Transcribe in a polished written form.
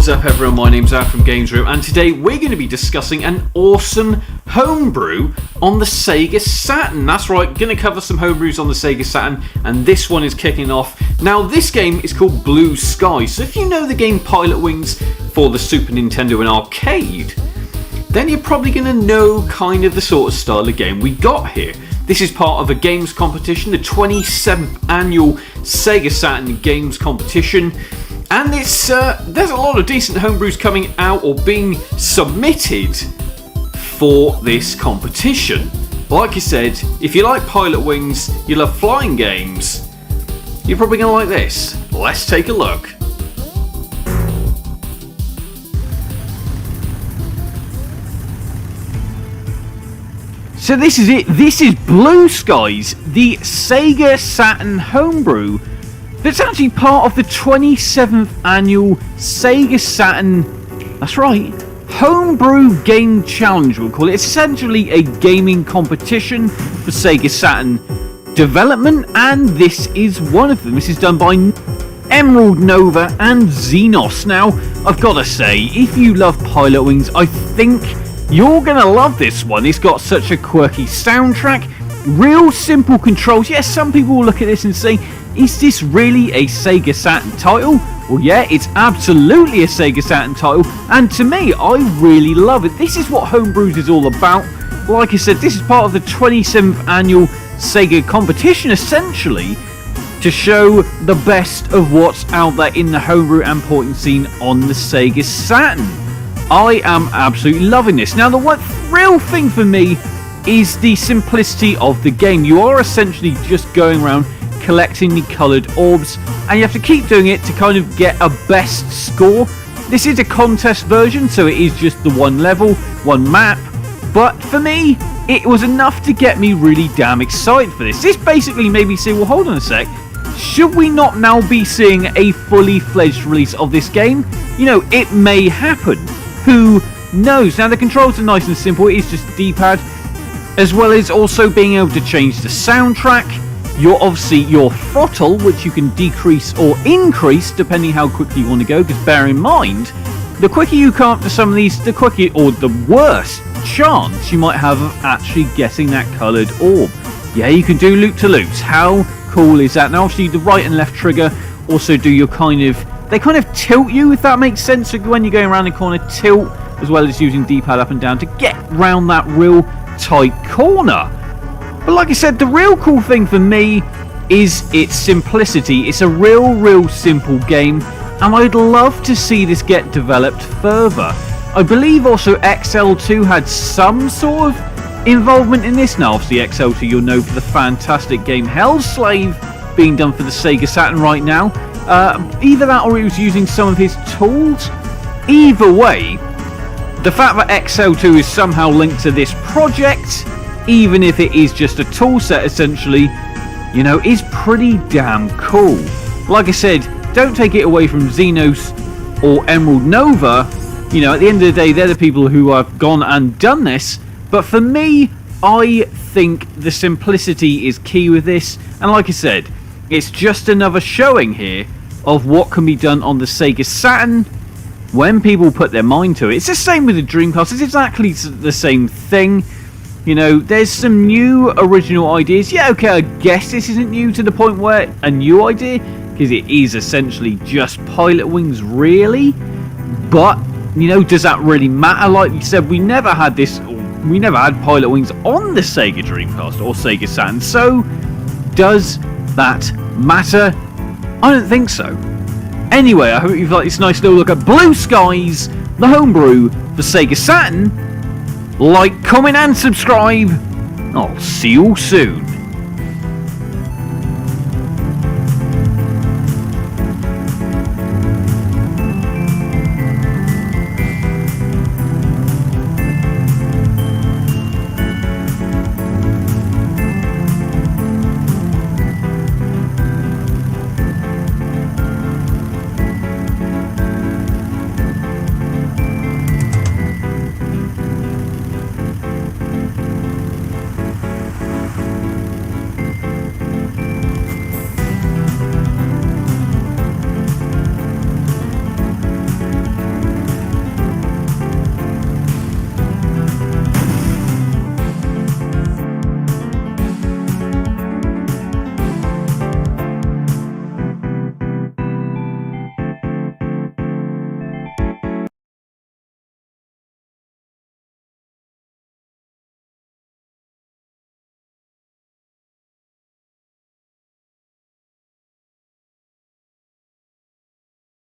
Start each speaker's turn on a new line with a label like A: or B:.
A: What's up everyone, my name's Al from Games Room, and today we're going to be discussing an awesome homebrew on the Sega Saturn. That's right, going to cover some homebrews on the Sega Saturn, and this one is kicking off. Now this game is called Blue Sky, so if you know the game Pilotwings for the Super Nintendo and arcade, then you're probably going to know kind of the sort of style of game we got here. This is part of a games competition, the 27th annual Sega Saturn Games Competition. And there's a lot of decent homebrews coming out or being submitted for this competition. Like I said, if you like Pilotwings, you love flying games, you're probably going to like this. Let's take a look. So this is it. This is Blue Skies, the Sega Saturn homebrew. That's actually part of the 27th annual Sega Saturn, that's right, Homebrew Game Challenge, we'll call it. It's essentially a gaming competition for Sega Saturn development, and this is one of them. This is done by Emeraldnova and Xenos. Now, I've got to say, if you love Pilotwings, I think you're going to love this one. It's got such a quirky soundtrack, real simple controls. Yes, some people will look at this and say, is this really a Sega Saturn title? Well, yeah, it's absolutely a Sega Saturn title, and to me, I really love it. This is what Homebrews is all about. Like I said, this is part of the 27th annual Sega competition, essentially, to show the best of what's out there in the homebrew and porting scene on the Sega Saturn. I am absolutely loving this. Now, the one real thing for me is the simplicity of the game. You are essentially just going around collecting the coloured orbs, and you have to keep doing it to kind of get a best score. This is a contest version, so it is just the one level, one map, but for me, it was enough to get me really damn excited for this. This basically made me say, well, hold on a sec, should we not now be seeing a fully fledged release of this game? You know, it may happen. Who knows? Now, the controls are nice and simple. It is just D-pad, as well as also being able to change the soundtrack. Your throttle, which you can decrease or increase depending how quickly you want to go, because bear in mind, the quicker you come up to some of these, the quicker or the worse chance you might have of actually getting that coloured orb. Yeah, you can do loop-to-loops. How cool is that? Now, obviously, the right and left trigger also do your they kind of tilt you, if that makes sense. So when you're going around the corner, tilt, as well as using D-pad up and down to get round that real tight corner. But like I said, the real cool thing for me is its simplicity. It's a real simple game, and I'd love to see this get developed further. I believe also XL2 had some sort of involvement in this. Now, obviously, XL2 you'll know for the fantastic game Hellslave being done for the Sega Saturn right now. Either that or he was using some of his tools. Either way, the fact that XL2 is somehow linked to this project, even if it is just a tool set essentially, you know, is pretty damn cool. Like I said, don't take it away from Xenos or Emeraldnova. You know, at the end of the day, they're the people who have gone and done this. But for me, I think the simplicity is key with this. And like I said, it's just another showing here of what can be done on the Sega Saturn when people put their mind to it. It's the same with the Dreamcast. It's exactly the same thing. You know, there's some new original ideas. Yeah, okay, I guess this isn't new to the point where a new idea, because it is essentially just Pilotwings, really. But, you know, does that really matter? Like you said, we never had Pilotwings on the Sega Dreamcast or Sega Saturn. So, does that matter? I don't think so. Anyway, I hope you've liked this nice little look at Blue Skies, the homebrew for Sega Saturn. Like, comment and subscribe. I'll see you all soon.